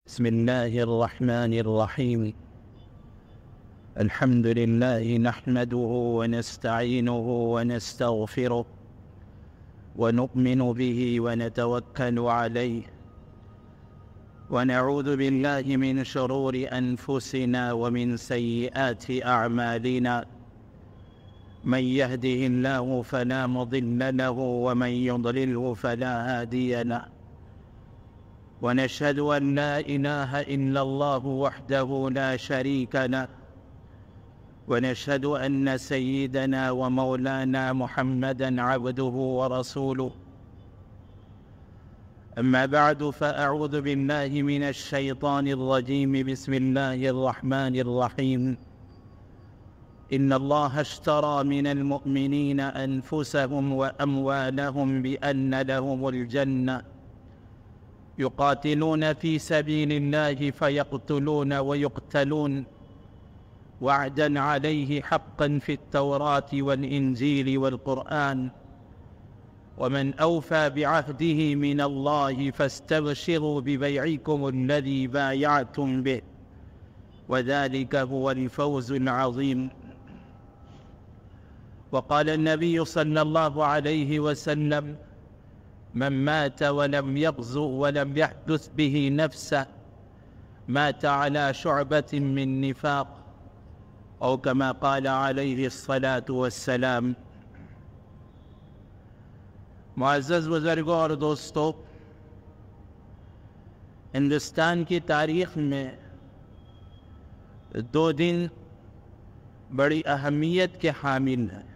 بسم الله الرحمن الرحيم. الحمد لله نحمده ونستعينه ونستغفره ونؤمن به ونتوكل عليه ونعوذ بالله من شرور أنفسنا ومن سيئات أعمالنا. من يهده الله فلا مضل له ومن يضلله فلا هادي له. ونشهد أن لا إله إلا الله وحده لا شريك له. ونشهد أن سيدنا ومولانا محمدًا عبده ورسوله. أما بعد، فأعوذ بالله من الشيطان الرجيم. بسم الله الرحمن الرحيم. إن الله اشترى من المؤمنين أنفسهم وأموالهم بأن لهم الجنة يقاتلون في سبيل الله فيقتلون ويقتلون وعدا عليه حقا في التوراة والإنجيل والقرآن. ومن أوفى بعهده من الله فاستبشروا ببيعكم الذي بايعتم به وذلك هو الفوز العظيم. وقال النبي صلى الله عليه وسلم: من مات ولم يغزو ولم يحدث به نفسه مات على شعبة من نفاق، أو كما قال عليه الصلاة والسلام. معزز بزرگوں اور دوستو، ہندوستان کی تاریخ میں دو دن بڑی اہمیت کے حامل ہیں.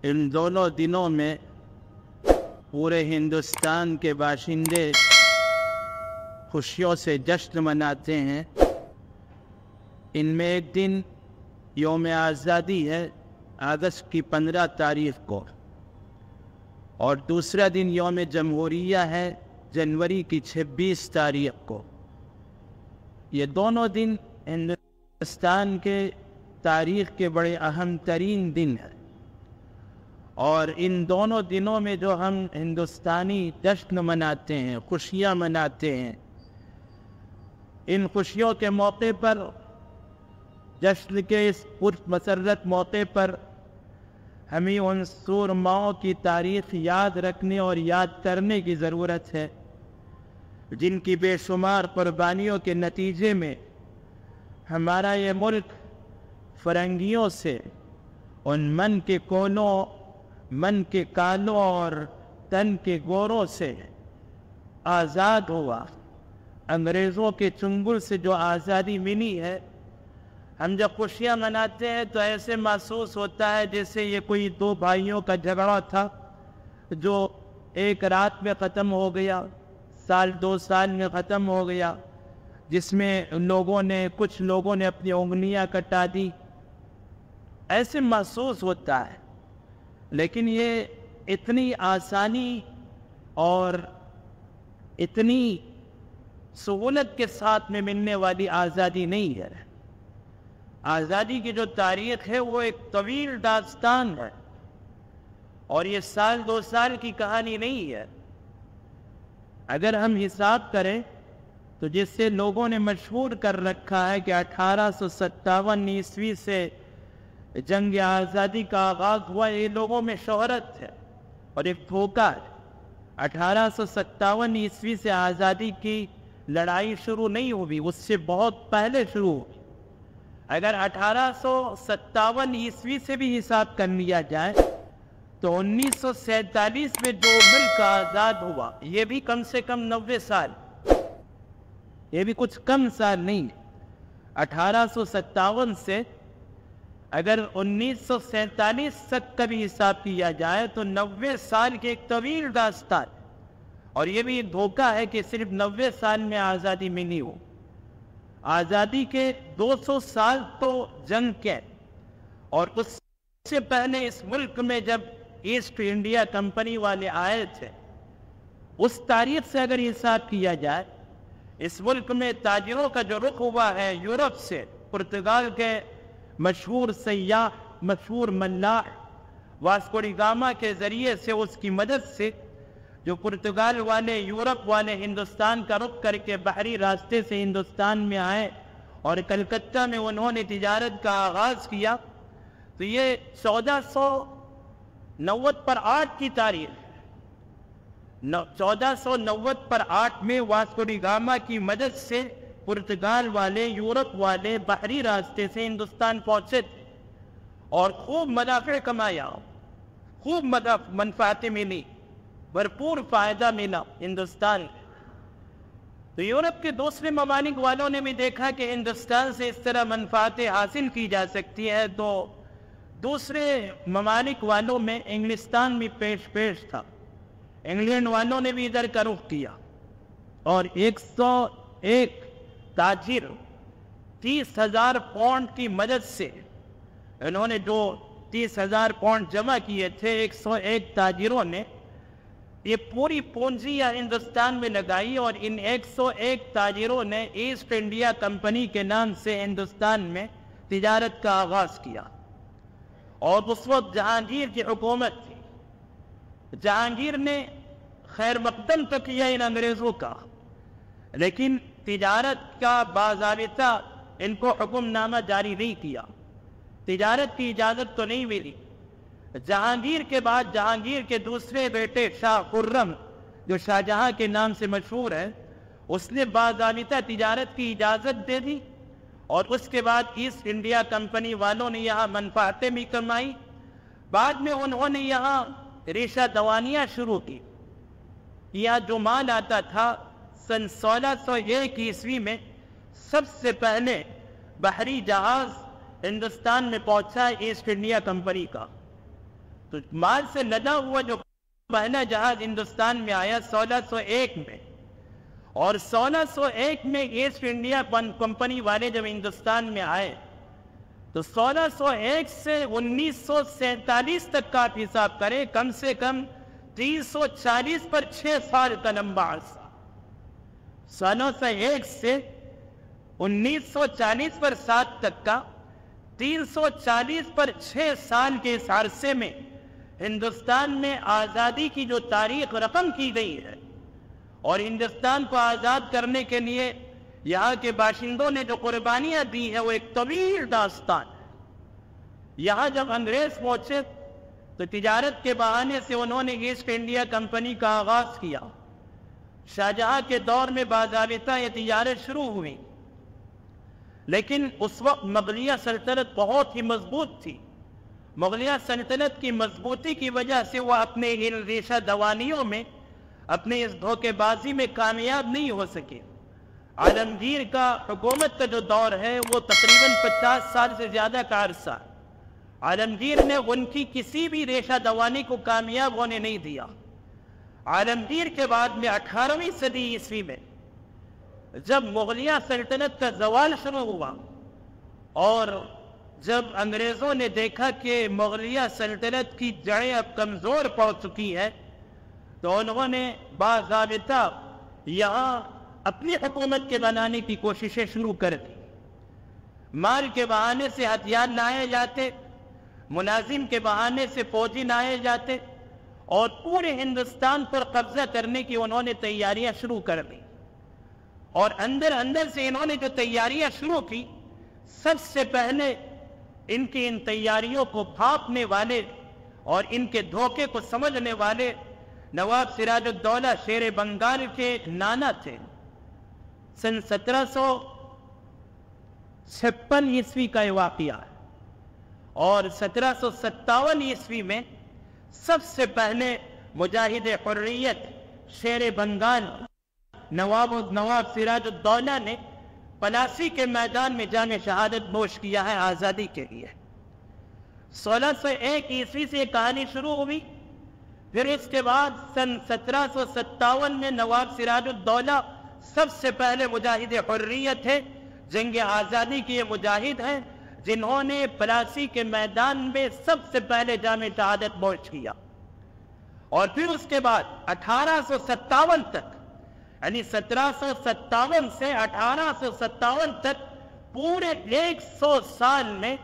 ان دونوں دنوں میں پورے ہندوستان کے باشندے خوشیوں سے جشن مناتے ہیں. ان میں ایک دن یوم آزادی ہے، اگست کی 15 تاریخ کو، اور دوسرا دن یوم جمہوریہ ہے، جنوری کی 26 تاریخ کو. یہ دونوں دن ہندوستان کے تاریخ کے بڑے اہم ترین دن ہیں، اور ان دونوں دنوں میں جو ہم ہندوستانی جشن مناتے ہیں، خوشیاں مناتے ہیں، ان خوشیوں کے موقع پر، جشن کے اس پرمسرت موقع پر، ہمیں ان سورماؤں کی تاریخ یاد رکھنے اور یاد کرنے کی ضرورت ہے، جن کی بے شمار قربانیوں کے نتیجے میں ہمارا یہ ملک فرنگیوں سے ان من کے کونوں، من کے کالوں اور تن کے گوروں سے آزاد ہوا. انگریزوں کے چنگل سے جو آزادی ملی ہے، ہم جب خوشیاں مناتے ہیں تو ایسے محسوس ہوتا ہے جیسے یہ کوئی دو بھائیوں کا جھگڑا تھا جو ایک رات میں ختم ہو گیا، سال دو سال میں ختم ہو گیا، جس میں کچھ لوگوں نے اپنی انگلیاں کٹا دی. ایسے محسوس ہوتا ہے. لیکن یہ اتنی آسانی اور اتنی سہولت کے ساتھ میں ملنے والی آزادی نہیں ہے. آزادی کی جو تاریخ ہے وہ ایک طویل داستان ہے، اور یہ سال دو سال کی کہانی نہیں ہے. اگر ہم حساب کریں تو جس سے لوگوں نے مشہور کر رکھا ہے کہ 1857 عیسوی سے جنگ آزادی کا آغاز ہوا، یہ لوگوں میں شہرت ہے اور ایک دھوکہ ہے. 1857 عیسوی سے آزادی کی لڑائی شروع نہیں ہوئی، اس سے بہت پہلے شروع ہوئی. اگر 1857 عیسوی سے بھی حساب کر لیا جائے تو 1947 میں جو ملک آزاد ہوا، یہ بھی کم سے کم 90 سال، یہ بھی کچھ کم سال نہیں. 1857 سے اگر 1947 تک کا بھی حساب کیا جائے تو 90 سال کی ایک طویل داستان. اور یہ بھی دھوکہ ہے کہ صرف 90 سال میں آزادی ملی ہو. آزادی کے 200 سال تو جنگ کے، اور اس سے پہلے اس ملک میں جب ایسٹ انڈیا کمپنی والے آئے تھے، اس تاریخ سے اگر حساب کیا جائے، اس ملک میں تاجروں کا جو رخ ہوا ہے یورپ سے، پرتگال کے مشہور سیاح، مشہور ملاح واسکو ڈی گاما کے ذریعے سے، اس کی مدد سے جو پرتگال والے، یورپ والے ہندوستان کا رخ کر کے بحری راستے سے ہندوستان میں آئے اور کلکتہ میں انہوں نے تجارت کا آغاز کیا، تو یہ 1490 کی تاریخ، 1490 میں واسکو ڈی گاما کی مدد سے پرتگال والے، یورپ والے بحری راستے سے ہندوستان پہنچے تھے اور خوب منافع کمایا، خوب منفعتیں ملی، بھرپور فائدہ ملا ہندوستان میں۔ تو یورپ کے دوسرے ممالک والوں نے بھی دیکھا کہ ہندوستان سے اس طرح منفعتیں حاصل کی جا سکتی ہے، تو دوسرے ممالک والوں میں انگلستان بھی پیش تھا، انگلینڈ والوں نے بھی ادھر کا رخ کیا اور 101 تاجر 30,000 پاؤنڈ کی مدد سے انہوں نے جو 30,000 پاؤنڈ جمع کیے تھے 101 تاجروں نے یہ پوری پونجی ہندوستان میں لگائی اور ان 101 تاجروں نے ایسٹ انڈیا کمپنی کے نام سے ہندوستان میں تجارت کا آغاز کیا۔ اور اس وقت جہانگیر کی حکومت تھی، جہانگیر نے خیر مقدم تو کیا ان انگریزوں کا، لیکن تجارت کا باضابطہ ان کو حکم نامہ جاری نہیں کیا، تجارت کی اجازت تو نہیں ملی۔ جہانگیر کے بعد جہانگیر کے دوسرے بیٹے شاہ خرم، جو شاہجہاں کے نام سے مشہور ہے، اس نے باضابطہ تجارت کی اجازت دے دی اور اس کے بعد ایسٹ انڈیا کمپنی والوں نے یہاں منفعتیں بھی کمائی۔ بعد میں انہوں نے یہاں ریشہ دوانیاں شروع کی، یہاں جو مال آتا تھا سن 1601 عیسوی میں سب سے پہلے بحری جہاز ہندوستان میں پہنچا ایسٹ انڈیا کمپنی کا، تو مال سے لدا ہوا جو پہلا جہاز ہندوستان میں آیا 1601 میں، اور 1601 میں ایسٹ انڈیا کمپنی والے جب ہندوستان میں آئے تو 1601 سے 1947 تک کا آپ حساب کریں، کم سے کم 340 پر 6 سال کا لمبا عرصہ، 1601 سے 1940 پر 7 تک کا 340 پر 6 سال کے اس عرصے میں ہندوستان میں آزادی کی جو تاریخ رقم کی گئی ہے اور ہندوستان کو آزاد کرنے کے لیے یہاں کے باشندوں نے جو قربانیاں دی ہیں وہ ایک طویل داستان ہے۔ یہاں جب انگریز پہنچے تو تجارت کے بہانے سے انہوں نے ایسٹ انڈیا کمپنی کا آغاز کیا، شاہجہاں کے دور میں باضابطہ یہ تجارت شروع ہوئی، لیکن اس وقت مغلیہ سلطنت بہت ہی مضبوط تھی۔ مغلیہ سلطنت کی مضبوطی کی وجہ سے وہ اپنے ان ریشہ دوانیوں میں، اپنے اس دھوکے بازی میں کامیاب نہیں ہو سکے۔ عالمگیر کا حکومت کا جو دور ہے وہ تقریباً 50 سال سے زیادہ کا عرصہ ہے، عالمگیر نے ان کی کسی بھی ریشہ دوانی کو کامیاب ہونے نہیں دیا۔ عالمگیر کے بعد میں 18ویں صدی عیسوی میں جب مغلیہ سلطنت کا زوال شروع ہوا اور جب انگریزوں نے دیکھا کہ مغلیہ سلطنت کی جڑیں اب کمزور پڑ چکی ہے تو انہوں نے باضابطہ یہاں اپنی حکومت کے بنانے کی کوششیں شروع کر دی۔ مال کے بہانے سے ہتھیار لائے جاتے، ملازم کے بہانے سے فوجی لائے جاتے اور پورے ہندوستان پر قبضہ کرنے کی انہوں نے تیاریاں شروع کر دی۔ اور اندر سے انہوں نے جو تیاریاں شروع کی، سب سے پہلے ان کی ان تیاریوں کو بھانپنے والے اور ان کے دھوکے کو سمجھنے والے نواب سراج الدولہ شیر بنگال کے نانا تھے۔ سن 1756 عیسوی کا یہ واقعہ ہے اور 1757 عیسوی میں سب سے پہلے مجاہد حریت شیر بنگال نواب سراج الدولہ نے پلاسی کے میدان میں جان شہادت نوش کیا ہے آزادی کے لیے۔ 1601 عیسوی سے کہانی شروع ہوئی، پھر اس کے بعد سن 1757 میں نواب سراج الدولہ سب سے پہلے مجاہد حریت ہے، جنگ آزادی کے مجاہد ہیں جنہوں نے پلاسی کے میدان میں سب سے پہلے جام شہادت نوش کیا۔ اور پھر اس کے بعد 1857 تک، یعنی 1757 سے 1857 تک پورے 100 سال میں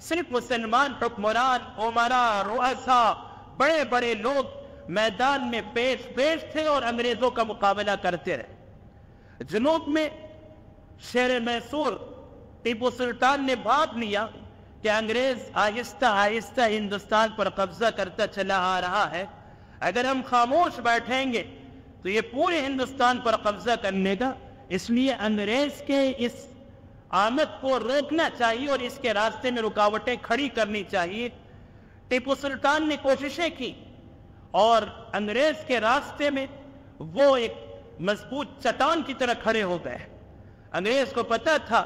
صرف مسلمان حکمران، عمراء، رؤساء، بڑے بڑے لوگ میدان میں پیش تھے اور انگریزوں کا مقابلہ کرتے رہے۔ جنوب میں شہر میسور ٹیپو سلطان نے بھانپ لیا کہ انگریز آہستہ آہستہ ہندوستان پر قبضہ کرتا چلا آ رہا ہے، اگر ہم خاموش بیٹھیں گے تو یہ پورے ہندوستان پر قبضہ کرنے گا، اس لیے انگریز کے اس آمد کو روکنا چاہیے اور اس کے راستے میں رکاوٹیں کھڑی کرنی چاہیے۔ ٹیپو سلطان نے کوششیں کی اور انگریز کے راستے میں وہ ایک مضبوط چٹان کی طرح کھڑے ہو گئے۔ انگریز کو پتا تھا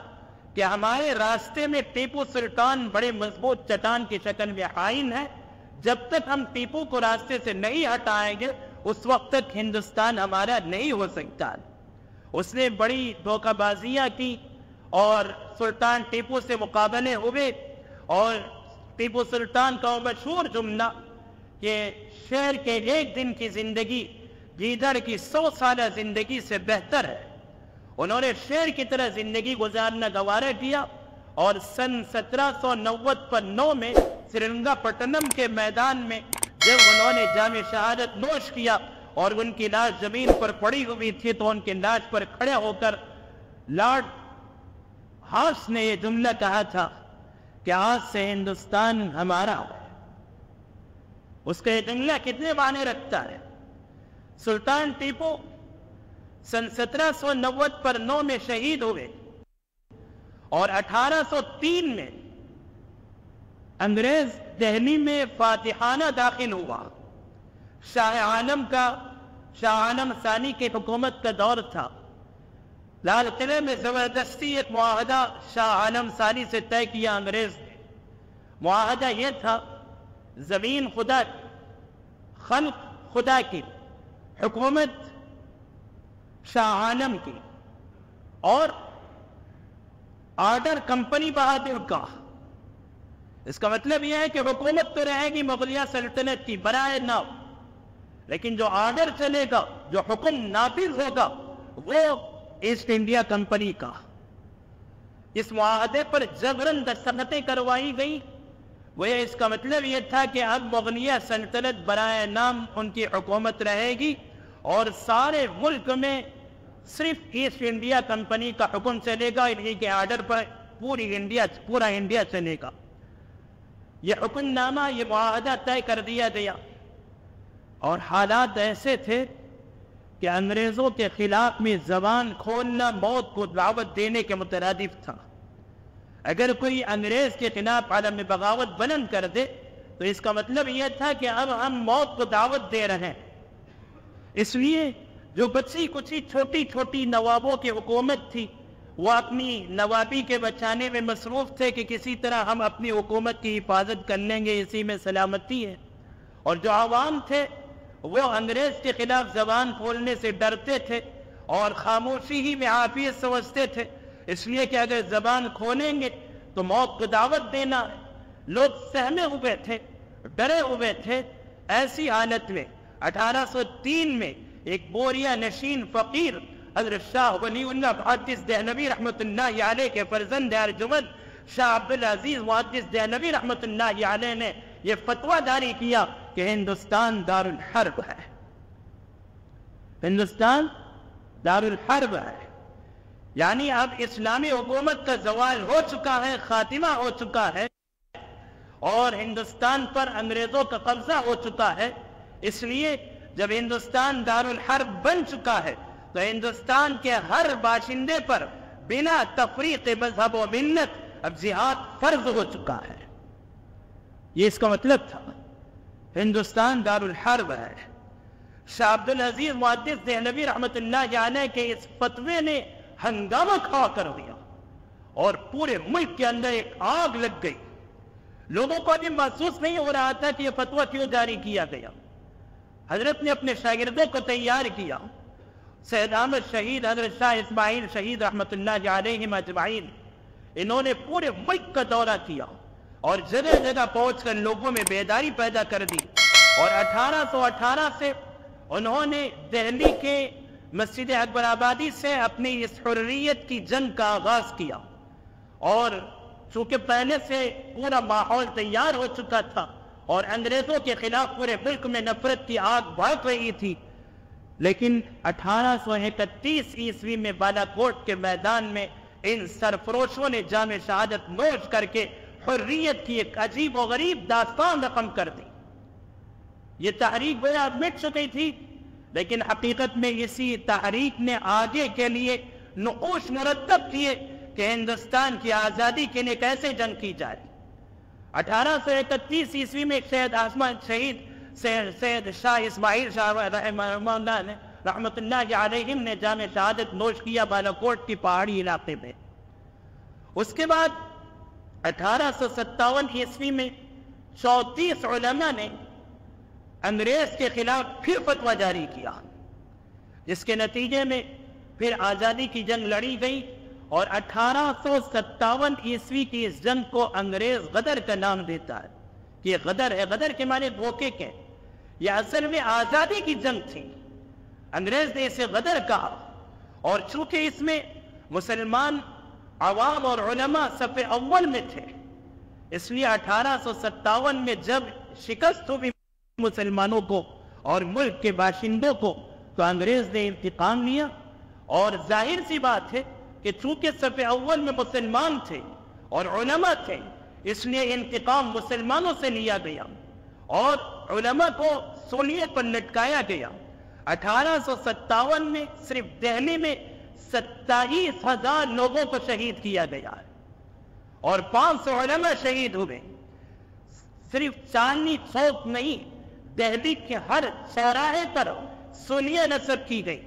کہ ہمارے راستے میں ٹیپو سلطان بڑے مضبوط چٹان کی شکل میں قائم ہے، جب تک ہم ٹیپو کو راستے سے نہیں ہٹائیں گے اس وقت تک ہندوستان ہمارا نہیں ہو سکتا۔ اس نے بڑی دھوکہ بازیاں کی اور سلطان ٹیپو سے مقابلے ہوئے، اور ٹیپو سلطان کا وہ مشہور جملہ کہ شہر کے ایک دن کی زندگی گیدڑ کی 100 سالہ زندگی سے بہتر ہے، انہوں نے شہر کی طرح زندگی گزارنا گوارا کیا، اور سن 1799 میں سرنگا پٹنم کے میدان میں جب انہوں نے جام شہادت نوش کیا اور ان کی لاش زمین پر پڑی ہوئی تھی تو ان کی لاش پر کھڑے ہو کر لارڈ ہاس نے یہ جملہ کہا تھا کہ آج سے ہندوستان ہمارا ہو۔ اس کا یہ جملہ کتنے معنی رکھتا ہے؟ سلطان ٹیپو سن 1790 پر 9 میں شہید ہوئے اور 1803 میں انگریز دہلی میں فاتحانہ داخل ہوا۔ شاہ عالم ثانی کی حکومت کا دور تھا۔ لال قلعے میں زبردستی ایک معاہدہ شاہ عالم ثانی سے طے کیا انگریز نے۔ معاہدہ یہ تھا، زمین خدا کی، خلق خدا کی، حکومت شاہ عالم کی، اور آرڈر کمپنی بہادر کا۔ اس کا مطلب یہ ہے کہ حکومت تو رہے گی مغلیہ سلطنت کی برائے نام، لیکن جو آرڈر چلے گا، جو حکم نافذ ہوگا، وہ ایسٹ انڈیا کمپنی کا۔ اس معاہدے پر جبراً دستخطیں کروائی گئی۔ وہ اس کا مطلب یہ تھا کہ اب مغلیہ سلطنت برائے نام ان کی حکومت رہے گی اور سارے ملک میں صرف ایسٹ انڈیا کمپنی کا حکم چلے گا، انہی کے آرڈر پر پورا انڈیا چلے گا۔ یہ حکم نامہ، یہ معاہدہ طے کر دیا گیا، اور حالات ایسے تھے کہ انگریزوں کے خلاف میں زبان کھولنا موت کو دعوت دینے کے مترادف تھا۔ اگر کوئی انگریز کے خلاف عالم بغاوت بلند کر دے تو اس کا مطلب یہ تھا کہ اب ہم موت کو دعوت دے رہے ہیں۔ اس لیے جو بچی کچی چھوٹی چھوٹی نوابوں کی حکومت تھی وہ اپنی نوابی کے بچانے میں مصروف تھے کہ کسی طرح ہم اپنی حکومت کی حفاظت کر لیں گے، اسی میں سلامتی ہے۔ اور جو عوام تھے وہ انگریز کے خلاف زبان کھولنے سے ڈرتے تھے اور خاموشی ہی میں عافیت سمجھتے تھے، اس لیے کہ اگر زبان کھولیں گے تو موت کو دعوت دینا ہے۔ لوگ سہمے ہوئے تھے، ڈرے ہوئے تھے۔ ایسی حالت میں 1803 میں ایک بوریا نشین فقیر حضرت شاہ ولی اللہ محدث دہلوی رحمۃ اللہ علیہ کے فرزند ارجمند شاہ عبدالعزیز محدث دہلوی رحمۃ اللہ علیہ نے یہ فتویٰ جاری کیا کہ ہندوستان دار الحرب ہے، ہندوستان دار الحرب ہے، یعنی اب اسلامی حکومت کا زوال ہو چکا ہے، خاتمہ ہو چکا ہے، اور ہندوستان پر انگریزوں کا قبضہ ہو چکا ہے۔ اس لیے جب ہندوستان دار الحرب بن چکا ہے تو ہندوستان کے ہر باشندے پر بنا تفریق مذہب و ملت اب جہاد فرض ہو چکا ہے۔ یہ اس کا مطلب تھا، ہندوستان دار الحرب ہے۔ شاہ عبدالعزیز محدث دہلوی رحمۃ اللہ علیہ کے اس فتوے نے ہنگامہ کھڑا کر دیا اور پورے ملک کے اندر ایک آگ لگ گئی۔ لوگوں کو ابھی محسوس نہیں ہو رہا تھا کہ یہ فتویٰ کیوں جاری کیا گیا۔ حضرت نے اپنے شاگردوں کو تیار کیا، سید احمد شہید، حضرت شاہ اسماعیل شہید رحمۃ اللہ علیہم اجمعین، انہوں نے پورے ملک کا دورہ کیا اور جگہ جگہ پہنچ کر لوگوں میں بیداری پیدا کر دی، اور 1818 سے انہوں نے دہلی کے مسجد اکبر آبادی سے اپنی اس حریت کی جنگ کا آغاز کیا، اور چونکہ پہلے سے پورا ماحول تیار ہو چکا تھا اور انگریزوں کے خلاف پورے ملک میں نفرت کی آگ بھڑک رہی تھی، لیکن 1831 عیسوی میں بالا کوٹ کے میدان میں ان سرفروشوں نے جام شہادت نوش کر کے حریت کی ایک عجیب و غریب داستان رقم کر دی۔ یہ تحریک گویا مٹ چکی تھی، لیکن حقیقت میں اسی تحریک نے آگے کے لیے نقوش مرتب کیے کہ ہندوستان کی آزادی کے لیے کیسے جنگ کی جائے۔ 1831 عیسوی میں شہید سید شاہ اسماعیل شاہ رحمت اللہ علیہم نے جام شہادت نوش کیا بالا کوٹ کی پہاڑی علاقے میں۔ اس کے بعد 1857 عیسوی میں 34 علماء نے انگریز کے خلاف پھر فتویٰ جاری کیا، جس کے نتیجے میں پھر آزادی کی جنگ لڑی گئی، اور 1857 عیسوی کی اس جنگ کو انگریز غدر کا نام دیتا ہے کہ یہ غدر ہے۔ غدر کے معنی دھوکے کے، یہ اصل میں آزادی کی جنگ تھی، انگریز نے اسے غدر کہا۔ اور چونکہ اس میں مسلمان عوام اور علماء صف اول میں تھے، اس لیے 1857 میں جب شکست ہوئی مسلمانوں کو اور ملک کے باشندوں کو، تو انگریز نے انتقام لیا۔ اور ظاہر سی بات ہے کہ چونکہ صف اول میں مسلمان تھے اور علماء تھے، اس لیے انتقام مسلمانوں سے لیا گیا اور علماء کو سولیے پر لٹکایا گیا۔ 1857 میں صرف دہلی میں 27,000 لوگوں کو شہید کیا گیا اور 500 علماء شہید ہوئے۔ صرف چاندنی چوک نہیں، دہلی کے ہر چوراہے پر سولیاں نصب کی گئی،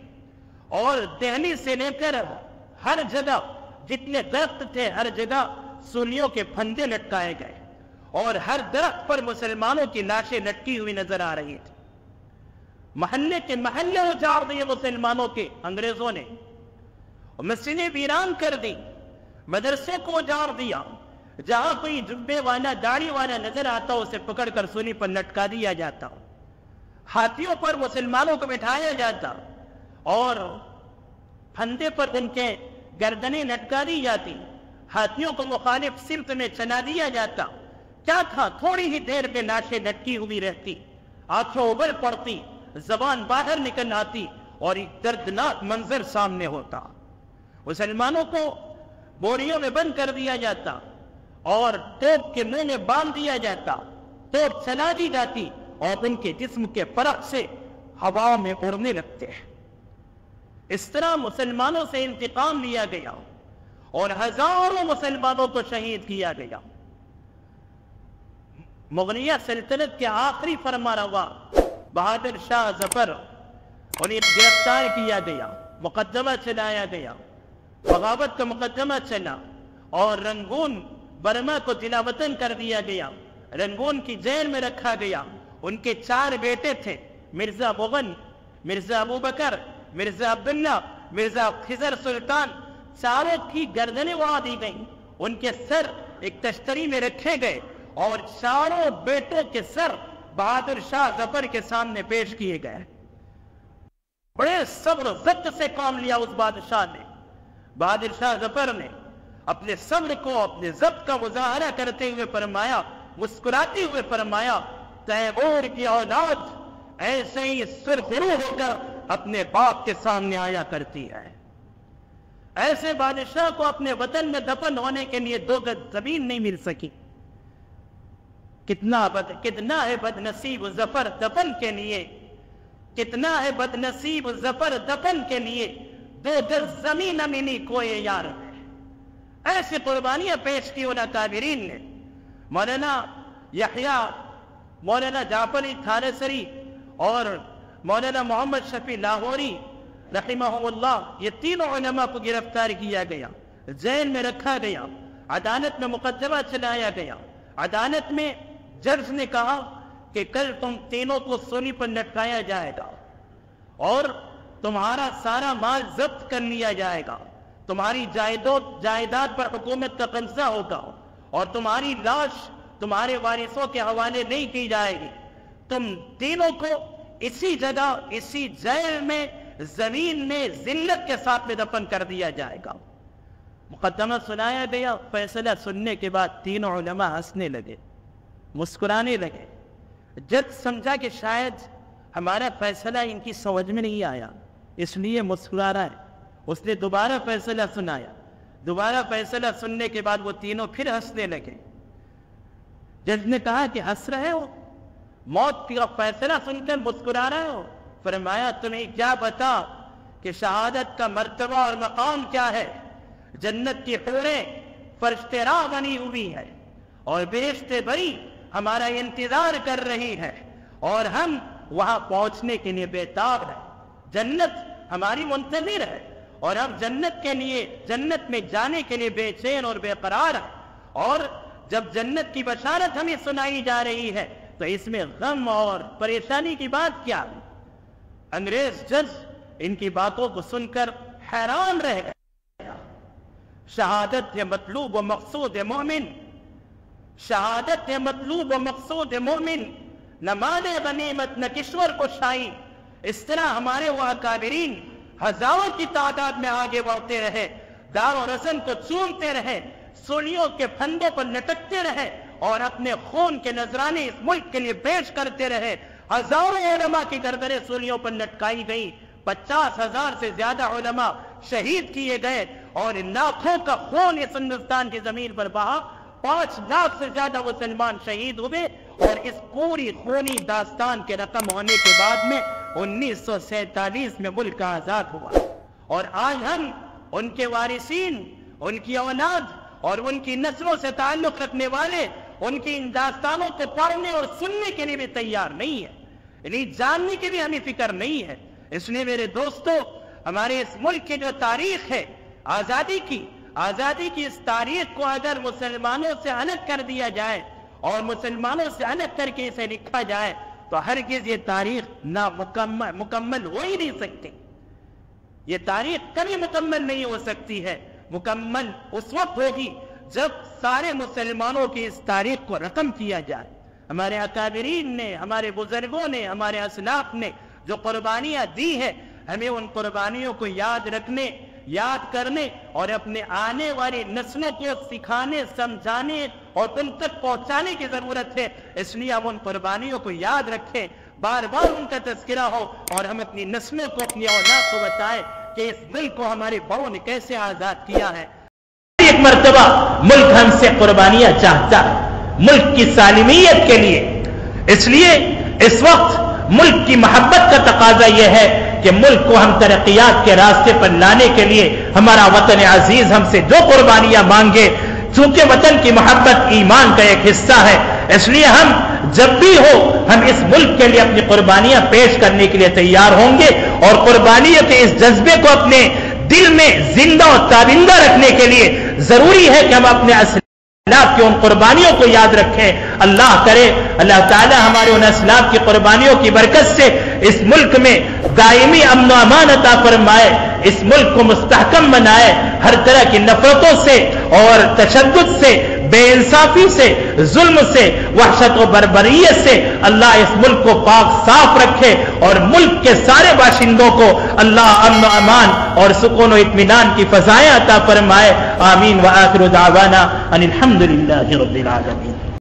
اور دہلی سے لے کر ہر جگہ جتنے درخت تھے ہر جگہ سولیوں کے پھندے لٹکائے گئے، اور ہر درخت پر مسلمانوں کی لاشیں لٹکی ہوئی نظر آ رہی تھی۔ محلے کے محلے اجاڑ دیے مسلمانوں کے انگریزوں نے، مسجدیں ویران کر دی، مدرسے کو اجاڑ دیا، جہاں کوئی جبے والا داڑھی والا نظر آتا اسے پکڑ کر سولی پر لٹکا دیا جاتا، ہاتھیوں پر مسلمانوں کو بٹھایا جاتا اور پھندے پر ان کے گردنیں لٹکا دی جاتی، ہاتھیوں کو مخالف سمت میں چلا دیا جاتا۔ کیا تھا، تھوڑی ہی دیر میں لاشیں لٹکی ہوئی رہتی، آنکھیں ابل پڑتی، زبان باہر نکل آتی، اور ایک دردناک منظر سامنے ہوتا۔ مسلمانوں کو بوریوں میں بند کر دیا جاتا اور توپ کے منہ میں باندھ دیا جاتا، توپ چلا دی جاتی اور ان کے جسم کے فرق سے ہوا میں اڑنے لگتے ہیں۔ اس طرح مسلمانوں سے انتقام لیا گیا اور ہزاروں مسلمانوں کو شہید کیا گیا۔ مغلیہ سلطنت کے آخری فرمانروا بہادر شاہ ظفر، انہیں گرفتار کیا گیا، مقدمہ چلایا گیا، بغاوت کا مقدمہ چلا، اور رنگون برما کو جلا وطن کر دیا گیا، رنگون کی جیل میں رکھا گیا۔ ان کے 4 بیٹے تھے، مرزا مغل، مرزا ابو بکر، مرزا عبداللہ، مرزا خضر سلطان، چاروں کی گردنیں اڑا دی گئیں، ان کے سر ایک تشتری میں رکھے گئے، اور چاروں بیٹوں کے سر بہادر شاہ ظفر کے سامنے پیش کیے گئے۔ بڑے صبر و ضبط سے کام لیا اس بادشاہ نے۔ بہادر شاہ ظفر نے اپنے صبر کو، اپنے ضبط کا مظاہرہ کرتے ہوئے فرمایا، مسکراتے ہوئے فرمایا، تیمور کی اولاد ایسے ہی سرخرو ہو کر اپنے باپ کے سامنے آیا کرتی ہے۔ ایسے بادشاہ کو اپنے وطن میں دفن ہونے کے لیے 2 گز زمین نہیں مل سکی۔ کتنا ہے بد نصیب ظفر دفن کے لیے، کتنا ہے بد نصیب ظفر دفن کے لیے، 2 گز زمین نہ ملی کوئی یار۔ ایسی قربانیاں پیش کی ان اکابرین نے۔ مولانا یحییٰ، مولانا جعفری تھانسری اور مولانا محمد شفیع لاہوری رحمہ اللہ، یہ تینوں علماء کو گرفتار کیا گیا، جیل میں رکھا گیا، عدالت میں مقدمہ چلایا گیا۔ عدالت میں جج نے کہا کہ کل تم تینوں کو سولی پر لٹکایا جائے گا اور تمہارا سارا مال ضبط کر لیا جائے گا، تمہاری جائیداد پر حکومت کا قبضہ ہوگا، اور تمہاری لاش تمہارے وارثوں کے حوالے نہیں کی جائے گی۔ تم تینوں کو اسی جگہ، اسی جیل میں، زمین میں ذلت کے ساتھ میں دفن کر دیا جائے گا۔ مقدمہ سنایا گیا، فیصلہ سننے کے بعد تینوں علماء ہنسنے لگے، مسکرانے لگے، جج سمجھا کہ شاید ہمارا فیصلہ ان کی سمجھ میں نہیں آیا، اس لیے مسکرا رہا ہے۔ اس نے دوبارہ فیصلہ سنایا، دوبارہ فیصلہ سننے کے بعد وہ تینوں پھر ہنسنے لگے۔ جج نے کہا کہ ہنس رہے ہو، موت کا فیصلہ سن کر مسکرا رہے ہو؟ فرمایا تمہیں کیا پتا کہ شہادت کا مرتبہ اور مقام کیا ہے؟ جنت کی حوریں فرشتے راہ بنی ہوئی ہے اور بہشت بری ہمارا انتظار کر رہی ہے، اور ہم وہاں پہنچنے کے لیے بےتاب ہیں۔ جنت ہماری منتظر ہے اور ہم جنت میں جانے کے لیے بے چین اور بے قرار ہیں، اور جب جنت کی بشارت ہمیں سنائی جا رہی ہے تو اس میں غم اور پریشانی کی بات کیا؟ انگریز جج ان کی باتوں کو سن کر حیران رہ گئے۔ شہادت ہے مطلوب و مقصود مومن، شہادت ہے مطلوب و مقصود مومن، نہ مال غنیمت نہ کشور کو شائی۔ اس طرح ہمارے وہ اکابرین ہزاروں کی تعداد میں آگے بڑھتے رہے، دار و رسن کو چومتے رہے، سولیوں کے پھندوں پر لٹکتے رہے اور اپنے خون کے نذرانے اس ملک کے لیے پیش کرتے رہے۔ ہزاروں علماء کی گردنیں سولیوں پر لٹکائی گئی، 50,000 سے زیادہ علماء شہید کیے گئے، اور لاکھوں کا خون اس ہندوستان کی زمین پر بہا، 5 لاکھ سے زیادہ مسلمان شہید ہوئے، اور اس پوری خونی داستان کے رقم ہونے کے بعد میں 1947 میں ملک آزاد ہوا۔ اور آج ہم ان کے وارثین، ان کی اولاد اور ان کی نسلوں سے تعلق رکھنے والے ان کی ان داستانوں کو پڑھنے اور سننے کے لیے بھی تیار نہیں ہے، انہیں جاننے کی بھی ہمیں فکر نہیں ہے۔ اس لیے میرے دوستو، ہمارے اس ملک کی جو تاریخ ہے آزادی کی اس تاریخ کو اگر مسلمانوں سے الگ کر دیا جائے اور مسلمانوں سے الگ کر کے اسے لکھا جائے تو ہرگز یہ تاریخ مکمل ہو ہی نہیں سکتی۔ یہ تاریخ کبھی مکمل نہیں ہو سکتی ہے۔ مکمل اس وقت ہوگی جب سارے مسلمانوں کی اس تاریخ کو رقم کیا جائے۔ ہمارے اکابرین نے، ہمارے بزرگوں نے، ہمارے اسلاف نے جو قربانیاں دی ہیں، ہمیں ان قربانیوں کو یاد رکھنے، یاد کرنے اور اپنے آنے والی نسلوں کو سکھانے، سمجھانے اور ان تک پہنچانے کی ضرورت ہے۔ اس لیے ہم ان قربانیوں کو یاد رکھیں، بار بار ان کا تذکرہ ہو، اور ہم اپنی نسلوں کو، اپنی اولاد کو بتائیں کہ اس ملک کو ہمارے بڑوں نے کیسے آزاد کیا ہے۔ ایک مرتبہ ملک ہم سے قربانیاں چاہتا ہے ملک کی سالمیت کے لیے۔ اس لیے اس وقت ملک کی محبت کا تقاضا یہ ہے کہ ملک کو ہم ترقیات کے راستے پر لانے کے لیے ہمارا وطن عزیز ہم سے جو قربانیاں مانگے، چونکہ وطن کی محبت ایمان کا ایک حصہ ہے، اس لیے ہم جب بھی ہو ہم اس ملک کے لیے اپنی قربانیاں پیش کرنے کے لیے تیار ہوں گے، اور قربانیوں کے اس جذبے کو اپنے دل میں زندہ اور تابندہ رکھنے کے لیے ضروری ہے کہ ہم اپنے اسلاف کی ان قربانیوں کو یاد رکھیں۔ اللہ کرے اللہ تعالی ہمارے ان اسلاف کی قربانیوں کی برکت سے اس ملک میں دائمی امن و امان عطا فرمائے، اس ملک کو مستحکم بنائے، ہر طرح کی نفرتوں سے اور تشدد سے، بے انصافی سے، ظلم سے، وحشت و بربریت سے اللہ اس ملک کو پاک صاف رکھے، اور ملک کے سارے باشندوں کو اللہ امن و امان اور سکون و اطمینان کی فضائیں عطا فرمائے۔ آمین۔ وآخر دعوانا ان الحمد للہ رب العالمین۔